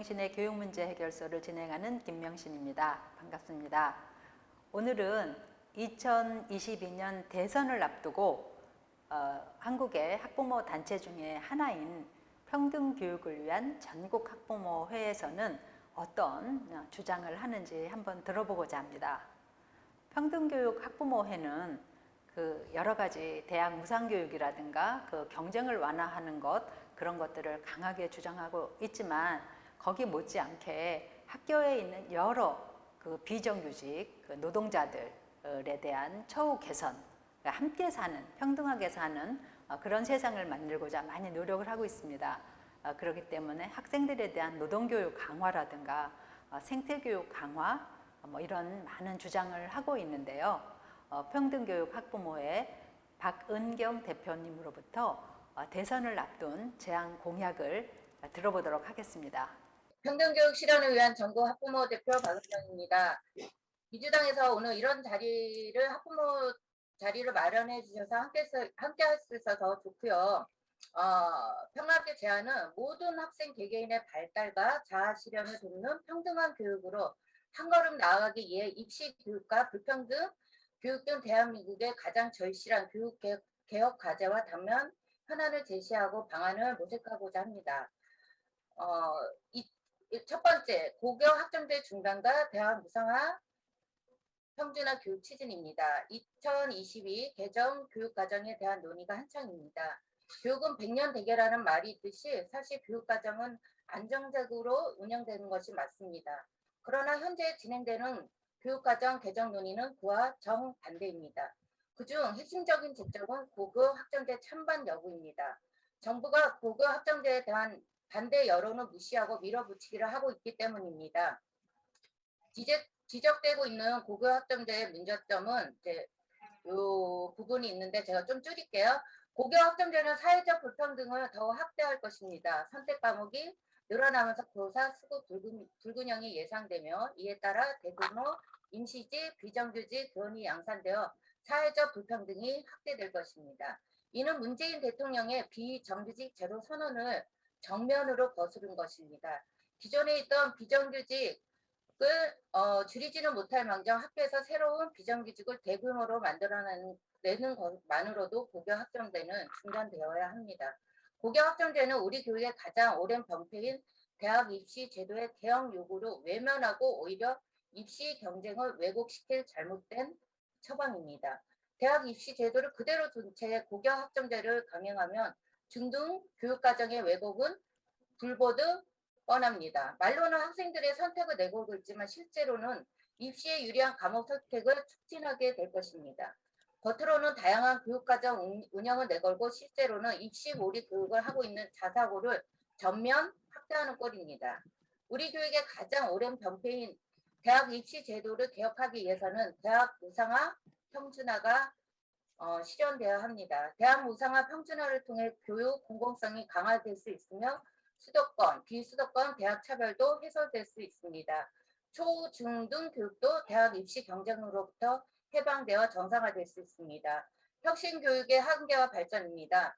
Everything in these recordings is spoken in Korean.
김명신의 교육문제 해결소를 진행하는 김명신입니다. 반갑습니다. 오늘은 2022년 대선을 앞두고 한국의 학부모 단체 중에 하나인 평등교육을 위한 전국학부모회에서는 어떤 주장을 하는지 한번 들어보고자 합니다. 평등교육학부모회는 여러 가지 대학 무상교육이라든가 경쟁을 완화하는 그런 것들을 강하게 주장하고 있지만 거기 못지않게 학교에 있는 여러 비정규직 노동자들에 대한 처우 개선, 함께 사는, 평등하게 사는 그런 세상을 만들고자 많이 노력을 하고 있습니다. 그렇기 때문에 학생들에 대한 노동교육 강화라든가 생태교육 강화 이런 많은 주장을 하고 있는데요. 평등교육 학부모회 박은경 대표님으로부터 대선을 앞둔 제안 공약을 들어보도록 하겠습니다. 평등교육 실현을 위한 전국 학부모 대표 박은경입니다. 민주당에서 오늘 이런 학부모 자리를 마련해 주셔서 함께 할 수 있어서 더 좋고요. 평화학교 제안은 모든 학생 개개인의 발달과 자아 실현을 돕는 평등한 교육으로 한 걸음 나아가기 위해 입시 교육과 불평등 교육 등 대한민국의 가장 절실한 교육 개혁 과제와 당면 현안을 제시하고 방안을 모색하고자 합니다. 첫 번째, 고교 학점제 중단과 대학 무상화 평준화 교육 추진입니다. 2022 개정 교육과정에 대한 논의가 한창입니다. 교육은 100년 대계라는 말이 있듯이 사실 교육과정은 안정적으로 운영되는 것이 맞습니다. 그러나 현재 진행되는 교육과정 개정 논의는 그와 정반대입니다. 그중 핵심적인 쟁점은 고교 학점제 찬반 여부입니다. 정부가 고교 학점제에 대한 반대 여론을 무시하고 밀어붙이기를 하고 있기 때문입니다. 지적되고 있는 고교 학점제의 문제점은 이 부분이 있는데 제가 좀 줄일게요. 고교 학점제는 사회적 불평등을 더 확대할 것입니다. 선택 과목이 늘어나면서 교사 수급 불균형이 예상되며 이에 따라 대규모 임시직, 비정규직 교원이 양산되어 사회적 불평등이 확대될 것입니다. 이는 문재인 대통령의 비정규직 제로 선언을 정면으로 거스른 것입니다. 기존에 있던 비정규직을 줄이지는 못할 망정 학교에서 새로운 비정규직을 대규모로 만들어내는 것만으로도 고교 학점제는 중단되어야 합니다. 고교 학점제는 우리 교육의 가장 오랜 병폐인 대학 입시 제도의 개혁 요구를 외면하고 오히려 입시 경쟁을 왜곡시킬 잘못된 처방입니다. 대학 입시 제도를 그대로 둔 채 고교 학점제를 강행하면 중등 교육과정의 왜곡은 불보듯 뻔합니다. 말로는 학생들의 선택을 내걸고 있지만 실제로는 입시에 유리한 과목 선택을 촉진하게 될 것입니다. 겉으로는 다양한 교육과정 운영을 내걸고 실제로는 입시 몰이 교육을 하고 있는 자사고를 전면 확대하는 꼴입니다. 우리 교육의 가장 오랜 병폐인 대학 입시 제도를 개혁하기 위해서는 대학 무상화, 평준화가 실현되어야 합니다. 대학 무상화 평준화를 통해 교육 공공성이 강화될 수 있으며 수도권, 비수도권 대학 차별도 해소될 수 있습니다. 초, 중 등 교육도 대학 입시 경쟁으로부터 해방되어 정상화될 수 있습니다. 혁신교육의 한계와 발전입니다.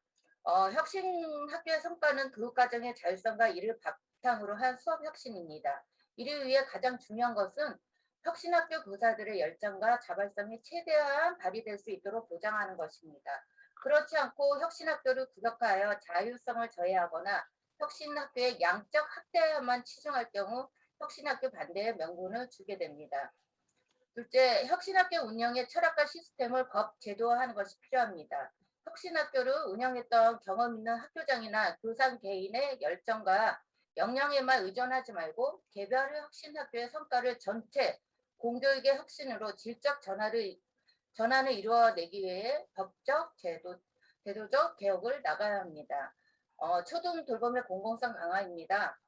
혁신학교의 성과는 교육과정의 자율성과 이를 바탕으로 한 수업혁신입니다. 이를 위해 가장 중요한 것은 혁신학교 교사들의 열정과 자발성이 최대한 발휘될 수 있도록 보장하는 것입니다. 그렇지 않고 혁신학교를 구격하여 자율성을 저해하거나 혁신학교의 양적 학대에만 치중할 경우 혁신학교 반대의 명분을 주게 됩니다. 둘째, 혁신학교 운영의 철학과 시스템을 법 제도화하는 것이 필요합니다. 혁신학교를 운영했던 경험 있는 학교장이나 교사 개인의 열정과 역량에만 의존하지 말고 개별 혁신학교의 성과를 전체 공교육의 혁신으로 질적 전환을 이루어내기 위해 법적, 제도적 개혁을 나가야 합니다. 초등 돌봄의 공공성 강화입니다.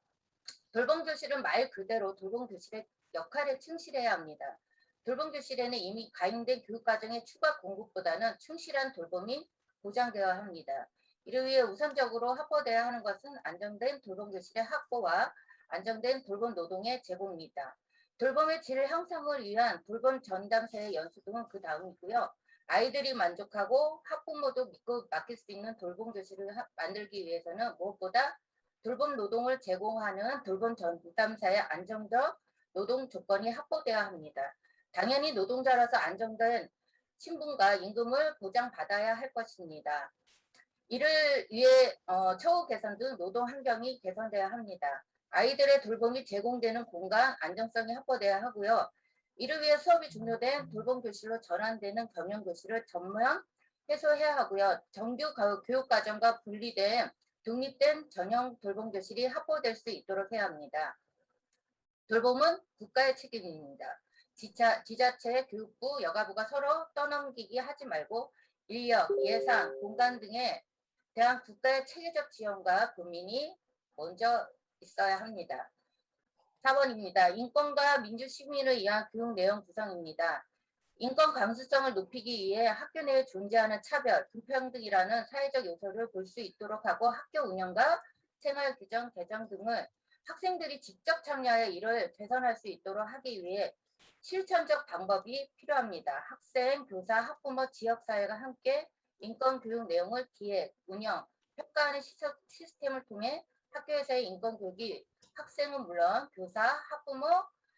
돌봄교실은 말 그대로 돌봄교실의 역할에 충실해야 합니다. 돌봄교실에는 이미 가용된 교육과정의 추가 공급보다는 충실한 돌봄이 보장되어야 합니다. 이를 위해 우선적으로 확보되어야 하는 것은 안정된 돌봄교실의 확보와 안정된 돌봄 노동의 제공입니다. 돌봄의 질 형성을 위한 돌봄 전담사의 연수 등은 그 다음이고요. 아이들이 만족하고 학부모도 믿고 맡길 수 있는 돌봄교실을 만들기 위해서는 무엇보다 돌봄 노동을 제공하는 돌봄 전담사의 안정적 노동 조건이 확보되어야 합니다. 당연히 노동자로서 안정된 신분과 임금을 보장받아야 할 것입니다. 이를 위해 처우 개선 등 노동 환경이 개선되어야 합니다. 아이들의 돌봄이 제공되는 공간 안정성이 확보되어야 하고요. 이를 위해 수업이 종료된 돌봄 교실로 전환되는 경영 교실을 전면 해소해야 하고요. 정규 교육과정과 분리된 독립된 전형 돌봄 교실이 확보될 수 있도록 해야 합니다. 돌봄은 국가의 책임입니다. 지자체, 교육부, 여가부가 서로 떠넘기기 하지 말고 인력, 예산, 공간 등에 대한 국가의 체계적 지원과 고민이 먼저 있어야 합니다. 4번입니다. 인권과 민주시민을 위한 교육 내용 구성입니다. 인권 감수성을 높이기 위해 학교 내에 존재하는 차별, 불평등이라는 사회적 요소를 볼 수 있도록 하고 학교 운영과 생활 규정 개정 등을 학생들이 직접 참여하여 이를 개선할 수 있도록 하기 위해 실천적 방법이 필요합니다. 학생, 교사, 학부모, 지역사회가 함께 인권교육 내용을 기획, 운영, 평가하는 시스템을 통해 학교에서의 인권교육이 학생은 물론 교사, 학부모,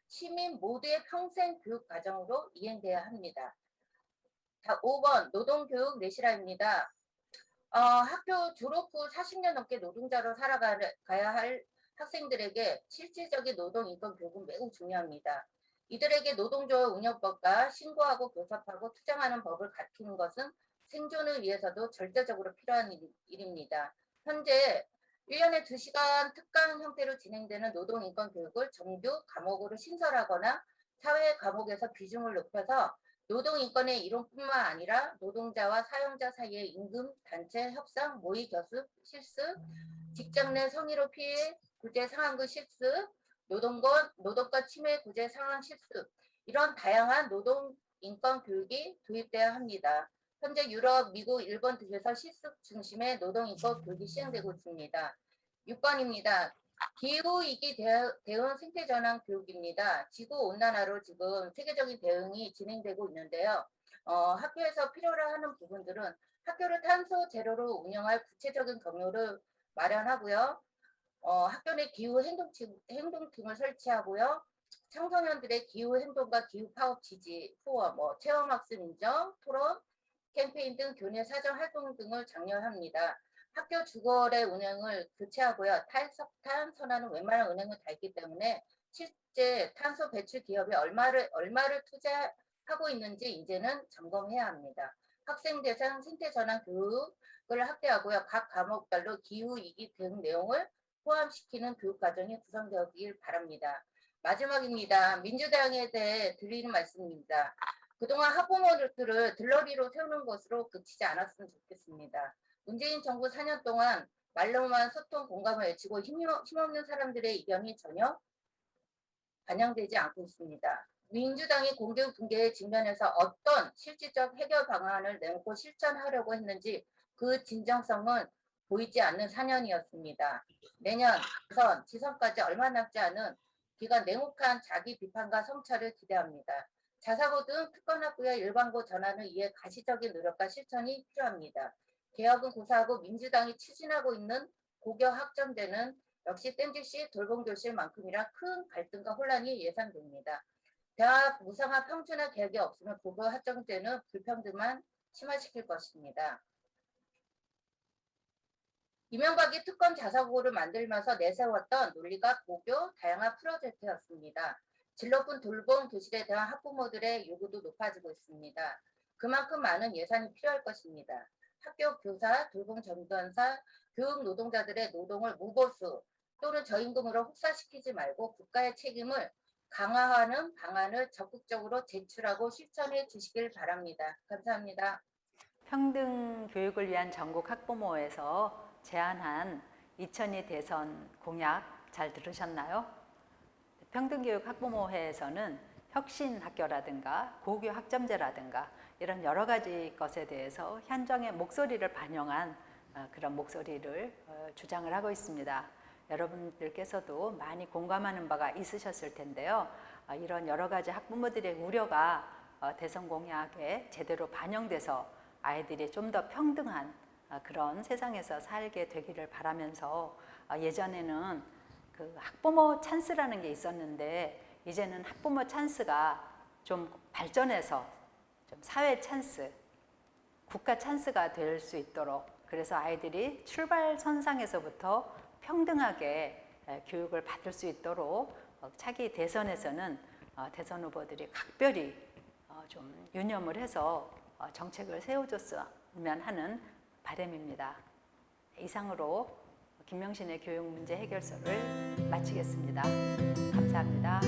시민 모두의 평생 교육 과정으로 이행돼야 합니다. 5번 노동교육 내실화입니다. 학교 졸업 후 40년 넘게 노동자로 살아가야 할 학생들에게 실질적인 노동 인권 교육은 매우 중요합니다. 이들에게 노동조합 운영법과 신고하고 교섭하고 투쟁하는 법을 갖추는 것은 생존을 위해서도 절대적으로 필요한 일입니다. 현재 1년에 2시간 특강 형태로 진행되는 노동 인권 교육을 정규 과목으로 신설하거나 사회 과목에서 비중을 높여서 노동 인권의 이론뿐만 아니라 노동자와 사용자 사이의 임금, 단체, 협상, 모의 교습, 실습, 직장 내 성희롱 피해 구제 상황의 실습, 노동권 침해 구제 상황 실습, 이런 다양한 노동 인권 교육이 도입되어야 합니다. 현재 유럽, 미국, 일본 등에서 실습 중심의 노동 인권 교육이 시행되고 있습니다. 6번입니다. 기후위기 대응 생태전환 교육입니다. 지구온난화로 지금 세계적인 대응이 진행되고 있는데요. 학교에서 필요로 하는 부분들은 학교를 탄소 제로로 운영할 구체적인 경로를 마련하고요. 학교 내 기후 행동팀을 설치하고요. 청소년들의 기후 행동과 기후 파업 지지, 후원, 체험학습 인정, 토론, 캠페인 등 교내 사정 활동 등을 장려합니다. 학교 주거의 운행을 교체하고요. 탈석탄 선화는 웬만한 은행은 다 있기 때문에 실제 탄소 배출 기업이 얼마를 투자하고 있는지 이제는 점검해야 합니다. 학생 대상 생태 전환 교육을 확대하고요. 각 과목별로 기후 위기 대응 내용을 포함시키는 교육 과정이 구성되길 바랍니다. 마지막입니다. 민주당에 대해 드리는 말씀입니다. 그동안 학부모들을 들러리로 세우는 것으로 그치지 않았으면 좋겠습니다. 문재인 정부 4년 동안 말로만 소통 공감을 외치고 힘없는 사람들의 의견이 전혀 반영되지 않고 있습니다. 민주당이 공개후 붕괴에 직면해서 어떤 실질적 해결 방안을 내놓고 실천하려고 했는지 그 진정성은 보이지 않는 4년이었습니다. 내년 대선, 지선까지 얼마 남지 않은 기간 냉혹한 자기 비판과 성찰을 기대합니다. 자사고 등 특권 학부의 일반고 전환을 위해 가시적인 노력과 실천이 필요합니다. 개혁은 고사하고 민주당이 추진하고 있는 고교 학점제는 역시 땜질시 돌봄교실만큼이나 큰 갈등과 혼란이 예상됩니다. 대학 무상화 평준화 개혁이 없으면 고교 학점제는 불평등만 심화시킬 것입니다. 이명박이 특권 자사고를 만들면서 내세웠던 논리가 고교 다양화 프로젝트였습니다. 진로군 돌봄 교실에 대한 학부모들의 요구도 높아지고 있습니다. 그만큼 많은 예산이 필요할 것입니다. 학교 교사, 돌봄 전담사, 교육 노동자들의 노동을 무보수 또는 저임금으로 혹사시키지 말고 국가의 책임을 강화하는 방안을 적극적으로 제출하고 실천해 주시길 바랍니다. 감사합니다. 평등 교육을 위한 전국 학부모에서 제안한 2002 대선 공약 잘 들으셨나요? 평등교육 학부모회에서는 혁신학교라든가 고교 학점제라든가 이런 여러 가지 것에 대해서 현장의 목소리를 반영한 그런 목소리를 주장을 하고 있습니다. 여러분들께서도 많이 공감하는 바가 있으셨을 텐데요. 이런 여러 가지 학부모들의 우려가 대선 공약에 제대로 반영돼서 아이들이 좀 더 평등한 그런 세상에서 살게 되기를 바라면서 예전에는 그 학부모 찬스라는 게 있었는데 이제는 학부모 찬스가 좀 발전해서 좀 사회 찬스, 국가 찬스가 될 수 있도록 그래서 아이들이 출발선상에서부터 평등하게 교육을 받을 수 있도록 차기 대선에서는 대선 후보들이 각별히 좀 유념을 해서 정책을 세워줬으면 하는 바람입니다. 이상으로 김명신의 교육 문제 해결서를 마치겠습니다. 감사합니다.